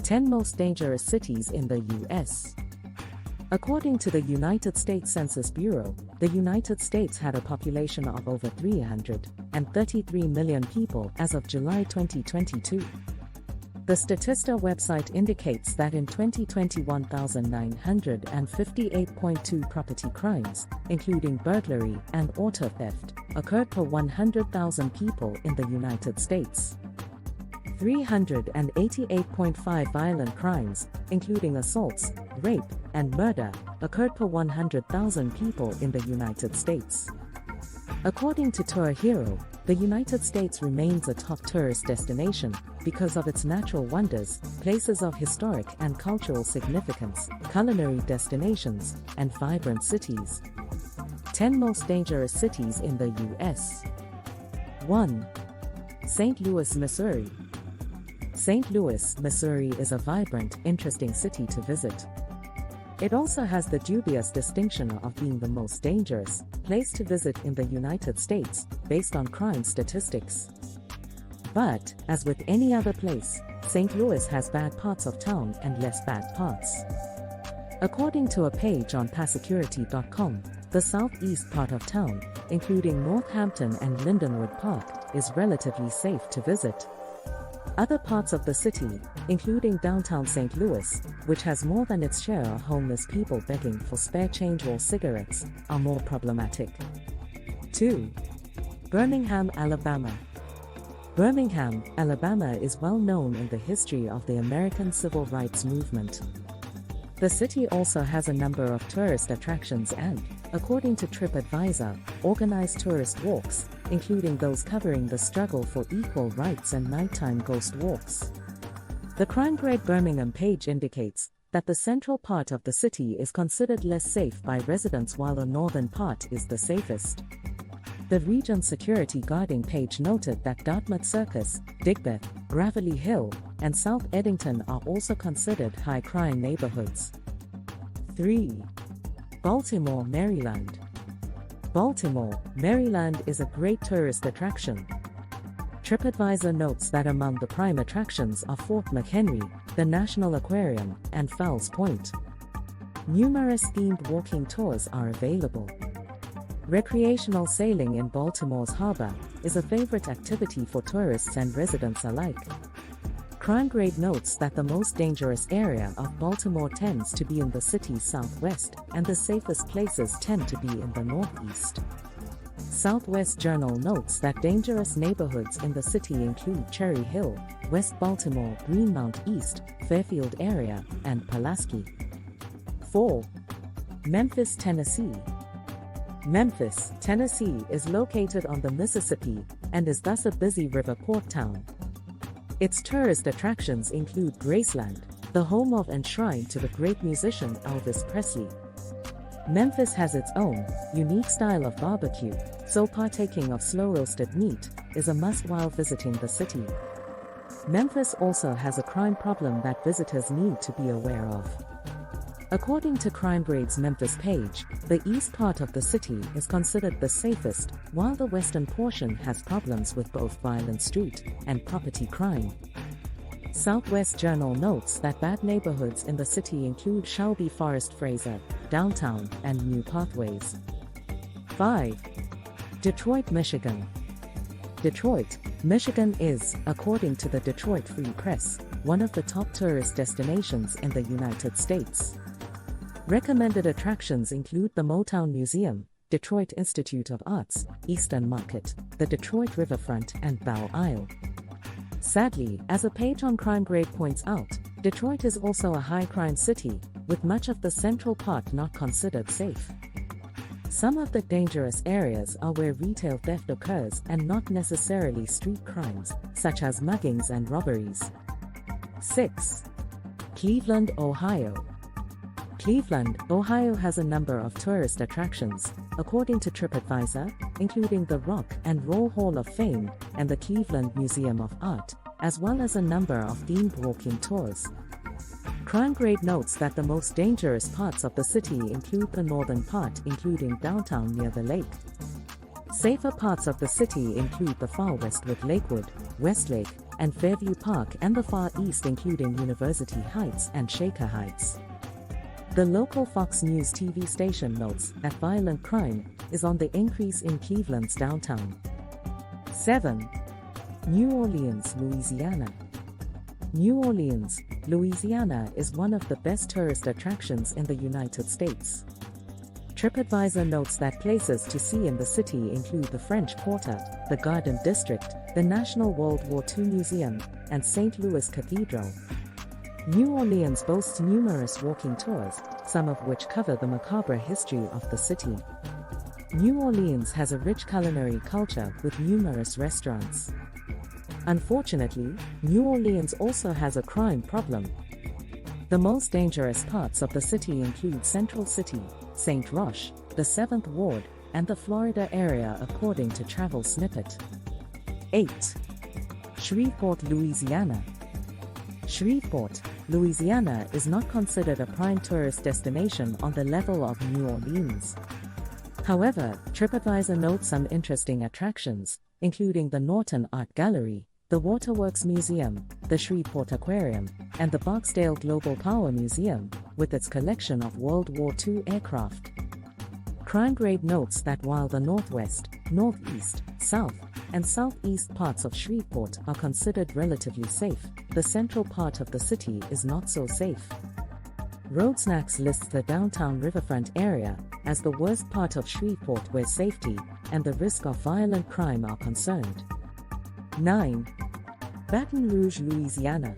10 Most Dangerous Cities in the U.S. According to the United States Census Bureau, the United States had a population of over 333 million people as of July 2022. The Statista website indicates that in 2020, 1,958.2 property crimes, including burglary and auto theft, occurred per 100,000 people in the United States. 388.5 violent crimes, including assaults, rape, and murder, occurred per 100,000 people in the United States. According to Tour Hero, the United States remains a top tourist destination because of its natural wonders, places of historic and cultural significance, culinary destinations, and vibrant cities. 10 Most Dangerous Cities in the U.S. 1. St. Louis, Missouri. St. Louis, Missouri is a vibrant, interesting city to visit. It also has the dubious distinction of being the most dangerous place to visit in the United States, based on crime statistics. But, as with any other place, St. Louis has bad parts of town and less bad parts. According to a page on passsecurity.com, the southeast part of town, including Northampton and Lindenwood Park, is relatively safe to visit. Other parts of the city, including downtown St. Louis, which has more than its share of homeless people begging for spare change or cigarettes, are more problematic. 2. Birmingham, Alabama. Birmingham, Alabama is well known in the history of the American Civil Rights Movement. The city also has a number of tourist attractions and, according to TripAdvisor, organized tourist walks, including those covering the struggle for equal rights and nighttime ghost walks. The Crime Grade Birmingham page indicates that the central part of the city is considered less safe by residents while the northern part is the safest. The Region Security Guarding page noted that Dartmouth Circus, Digbeth, Gravelly Hill, and South Eddington are also considered high-crime neighborhoods. 3. Baltimore, Maryland. Baltimore, Maryland is a great tourist attraction. TripAdvisor notes that among the prime attractions are Fort McHenry, the National Aquarium, and Fowles Point. Numerous themed walking tours are available. Recreational sailing in Baltimore's harbor is a favorite activity for tourists and residents alike. Crime Grade notes that the most dangerous area of Baltimore tends to be in the city's southwest, and the safest places tend to be in the northeast. Southwest Journal notes that dangerous neighborhoods in the city include Cherry Hill, West Baltimore, Greenmount East, Fairfield area, and Pulaski. 4. Memphis, Tennessee. Memphis, Tennessee is located on the Mississippi and is thus a busy river port town. Its tourist attractions include Graceland, the home of and shrine to the great musician Elvis Presley. Memphis has its own, unique style of barbecue, so partaking of slow-roasted meat is a must while visiting the city. Memphis also has a crime problem that visitors need to be aware of. According to Crime Grade's Memphis page, the east part of the city is considered the safest, while the western portion has problems with both violent street and property crime. Southwest Journal notes that bad neighborhoods in the city include Shelby Forest Fraser, Downtown, and New Pathways. 5. Detroit, Michigan. Detroit, Michigan is, according to the Detroit Free Press, one of the top tourist destinations in the United States. Recommended attractions include the Motown Museum, Detroit Institute of Arts, Eastern Market, the Detroit Riverfront, and Bow Isle. Sadly, as a page on Crime Grade points out, Detroit is also a high-crime city, with much of the central part not considered safe. Some of the dangerous areas are where retail theft occurs and not necessarily street crimes, such as muggings and robberies. 6. Cleveland, Ohio. Cleveland, Ohio has a number of tourist attractions, according to TripAdvisor, including the Rock and Roll Hall of Fame and the Cleveland Museum of Art, as well as a number of themed walking tours. Crime Grade notes that the most dangerous parts of the city include the northern part, including downtown near the lake. Safer parts of the city include the far west with Lakewood, Westlake, and Fairview Park and the Far East including University Heights and Shaker Heights. The local Fox News TV station notes that violent crime is on the increase in Cleveland's downtown. 7. New Orleans, Louisiana. New Orleans, Louisiana is one of the best tourist attractions in the United States. TripAdvisor notes that places to see in the city include the French Quarter, the Garden District, the National World War II Museum, and St. Louis Cathedral. New Orleans boasts numerous walking tours, some of which cover the macabre history of the city. New Orleans has a rich culinary culture with numerous restaurants. Unfortunately, New Orleans also has a crime problem. The most dangerous parts of the city include Central City, St. Roch, the 7th Ward, and the Florida area according to Travel Snippet. 8. Shreveport, Louisiana. Shreveport, Louisiana is not considered a prime tourist destination on the level of New Orleans. However, TripAdvisor notes some interesting attractions, including the Norton Art Gallery, the Waterworks Museum, the Shreveport Aquarium, and the Barksdale Global Power Museum, with its collection of World War II aircraft. Crime Grade notes that while the northwest, northeast, south, and southeast parts of Shreveport are considered relatively safe, the central part of the city is not so safe. Road Snacks lists the downtown riverfront area as the worst part of Shreveport where safety and the risk of violent crime are concerned. 9. Baton Rouge, Louisiana.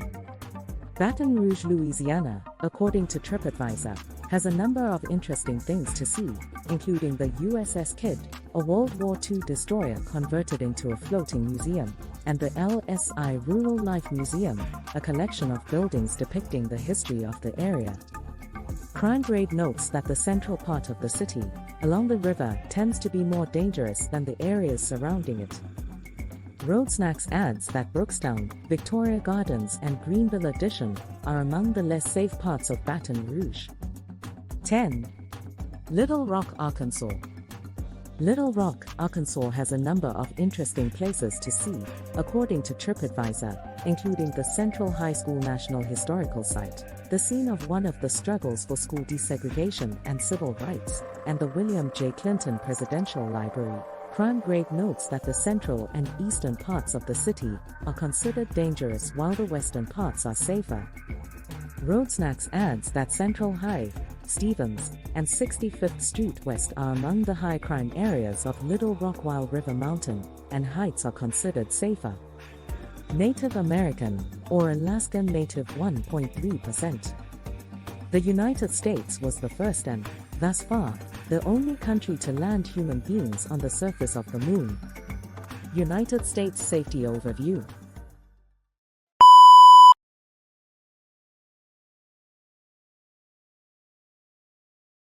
Baton Rouge, Louisiana, according to TripAdvisor, has a number of interesting things to see, including the USS Kidd, a World War II destroyer converted into a floating museum, and the LSI Rural Life Museum, a collection of buildings depicting the history of the area. Crime Grade notes that the central part of the city, along the river, tends to be more dangerous than the areas surrounding it. Road Snacks adds that Brookstown, Victoria Gardens, and Greenville Addition are among the less safe parts of Baton Rouge. 10. Little Rock, Arkansas. Little Rock, Arkansas has a number of interesting places to see, according to TripAdvisor, including the Central High School National Historical Site, the scene of one of the struggles for school desegregation and civil rights, and the William J. Clinton Presidential Library. Crime Grade notes that the central and eastern parts of the city are considered dangerous while the western parts are safer. Road Snacks adds that Central High, Stevens, and 65th Street West are among the high crime areas of Little Rock while River Mountain and Heights are considered safer. Native American, or Alaskan Native 1.3%. The United States was the first and, thus far, the only country to land human beings on the surface of the moon. United States Safety Overview.